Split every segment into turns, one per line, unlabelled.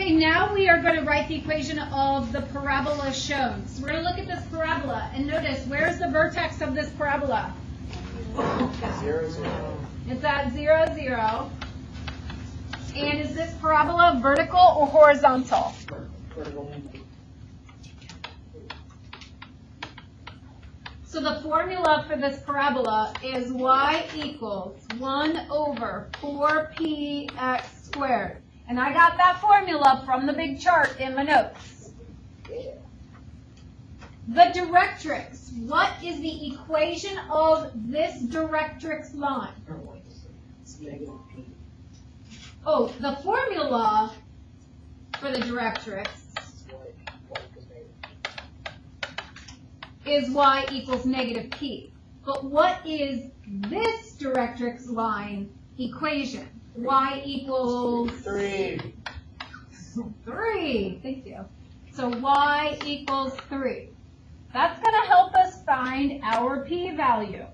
Okay, now we are going to write the equation of the parabola shown. So we're going to look at this parabola, and notice, where's the vertex of this parabola?
0, 0.
It's at 0, 0. And is this parabola vertical or horizontal?
Vertical.
So the formula for this parabola is y equals 1 over 4px squared. And I got that formula from the big chart in my notes. The directrix. What is the equation of this directrix line? Oh, the formula for the directrix is y equals negative p. But what is this directrix line equation? Y equals
3.
3. Thank you. So y equals 3. That's going to help us find our p-value.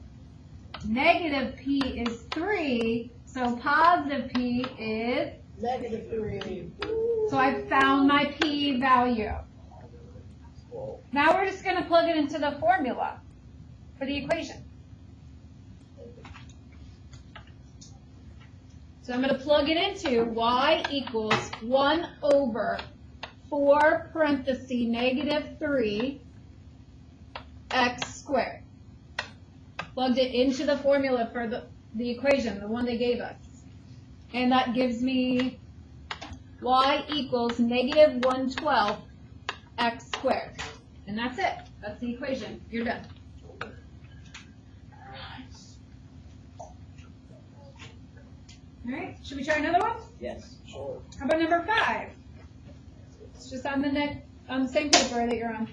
Negative p is 3, so positive p is?
Negative 3.
So I found my p-value. Now we're just going to plug it into the formula for the equation. So I'm going to plug it into y equals 1 over 4 parentheses negative 3 x squared. Plugged it into the formula for the equation, the one they gave us. And that gives me y equals negative 112 x squared. And that's it. That's the equation. You're done. All right. Should we try another one?
Yes, sure.
How about number 5? It's just on the same paper that you're on.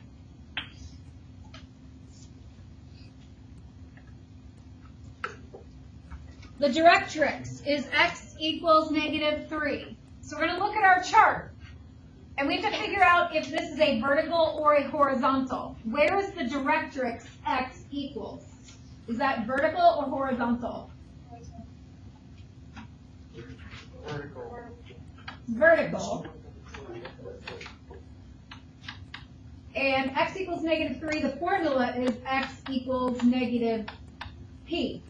The directrix is x equals negative 3. So we're going to look at our chart. And we have to figure out if this is a vertical or a horizontal. Where is the directrix x equals? Is that vertical or horizontal?
Vertical.
Vertical. And x equals negative 3, the formula is x equals negative p.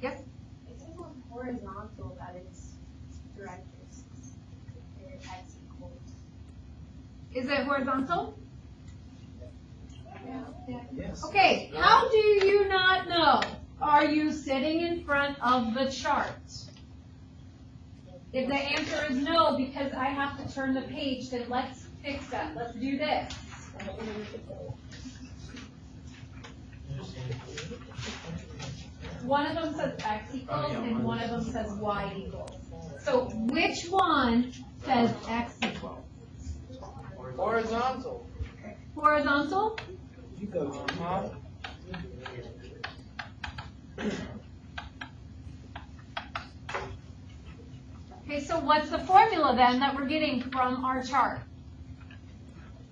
Yes?
It says on horizontal that it's directrix. And x equals.
Is it horizontal?
Yeah.
Yes.
Okay, how do you not know? Are you sitting in front of the chart? If the answer is no, because I have to turn the page, then let's fix that. Let's do this. One of them says x equals and one of them says y equals. So which one says x equals?
Horizontal.
Horizontal?
You go, Tom.
Okay, so what's the formula then that we're getting from our chart?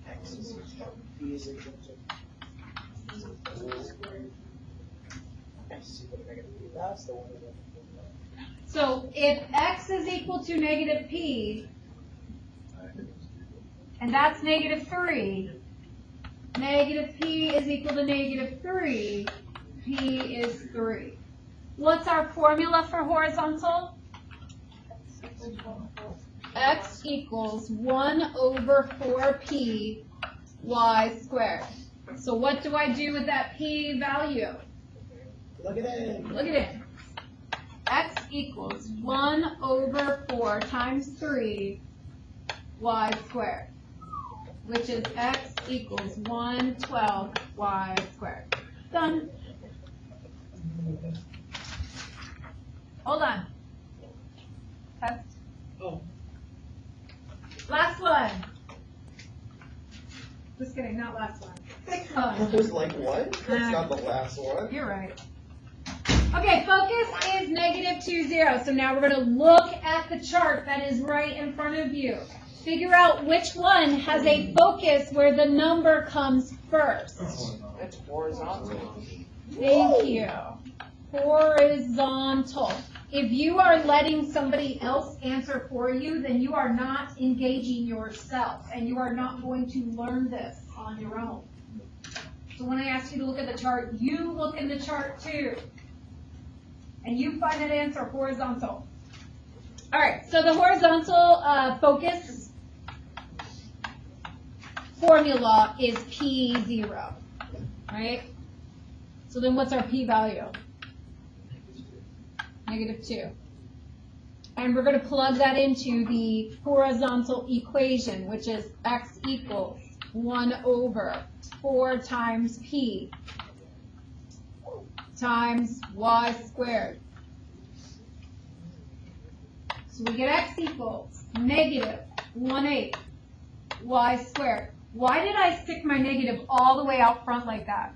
X is equal to P is equal to. That's the one.
So if x is equal to negative p, and that's negative 3, negative p is equal to negative 3, p is 3. What's our formula for horizontal? X equals 1 over 4p y squared. So what do I do with that p value?
Look at it.
Look at it. X equals 1 over 4 times 3 y squared, which is x equals 112 y squared. Done. Hold on. Test.
Oh.
Last one. Just kidding, not last one. 6th one.
I was like, what? That's not the last one.
You're right. Okay, focus is negative 2, 0. So now we're going to look at the chart that is right in front of you. Figure out which one has a focus where the number comes first.
It's horizontal.
Thank you. Horizontal. if you are letting somebody else answer for you, then you are not engaging yourself, and you are not going to learn this on your own. So when I ask you to look at the chart, you look in the chart too. And you find that answer horizontal. All right, so the horizontal focus formula is P0, right? So then what's our p-value? -2. And we're going to plug that into the horizontal equation, which is x equals 1 over 4 times p times y squared. So we get x equals -1/8 y squared. Why did I stick my negative all the way out front like that?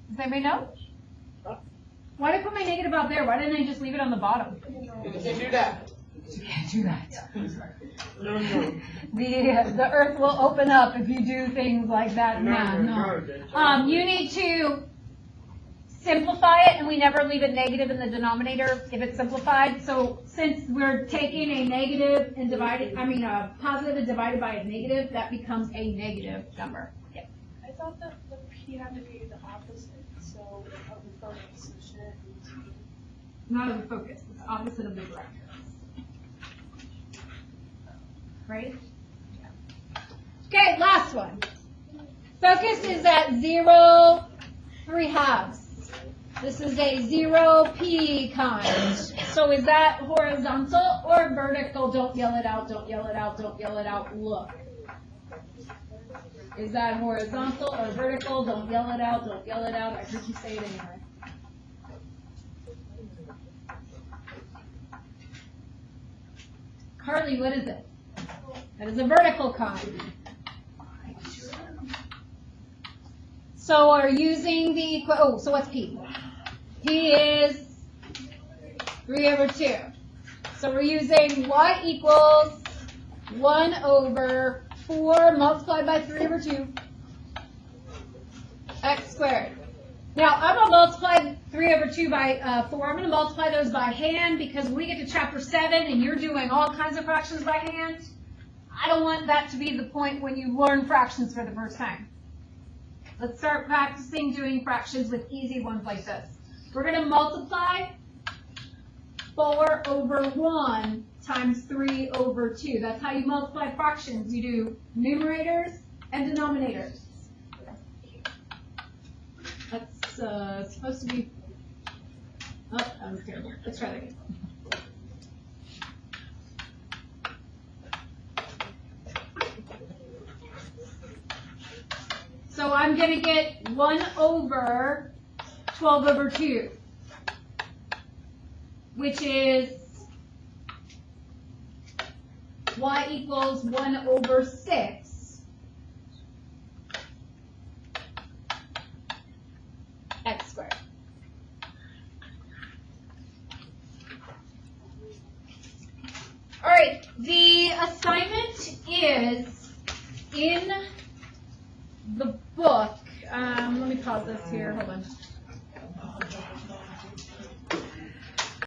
Does anybody know? Why did I put my negative out there? Why didn't I just leave it on the bottom?
You can do that.
You can't do that. The earth will open up if you do things like that. No. You need to simplify it, and we never leave it negative in the denominator if it's simplified. So since we're taking a negative and a positive and divided by a negative, that becomes a negative number. Yep.
I thought that the P had to be the opposite, so of the focus, so should it be?
Not of the focus, it's opposite of the directrix. Right? Okay, last one. Focus is at 0 3/2. This is a 0p kind. So is that horizontal or vertical? Don't yell it out, don't yell it out, don't yell it out. Look. Is that horizontal or vertical? Don't yell it out, don't yell it out. I heard you say it anyway. Carly, what is it? That is a vertical kind. So we're using the, so what's P? P is 3/2. So we're using y equals 1 over 4 multiplied by 3/2 x squared. Now I'm going to multiply 3/2 by 4. I'm going to multiply those by hand because when we get to chapter 7 and you're doing all kinds of fractions by hand, I don't want that to be the point when you learn fractions for the first time. Let's start practicing doing fractions with easy ones like this. We're going to multiply 4 over 1 times 3/2. That's how you multiply fractions. You do numerators and denominators. That's supposed to be, oh, that was terrible. Let's try that again. So I'm going to get 1 over 12/2, which is y equals 1 over 6 x squared. All right, the assignment is in the book. Let me pause this here. Hold on.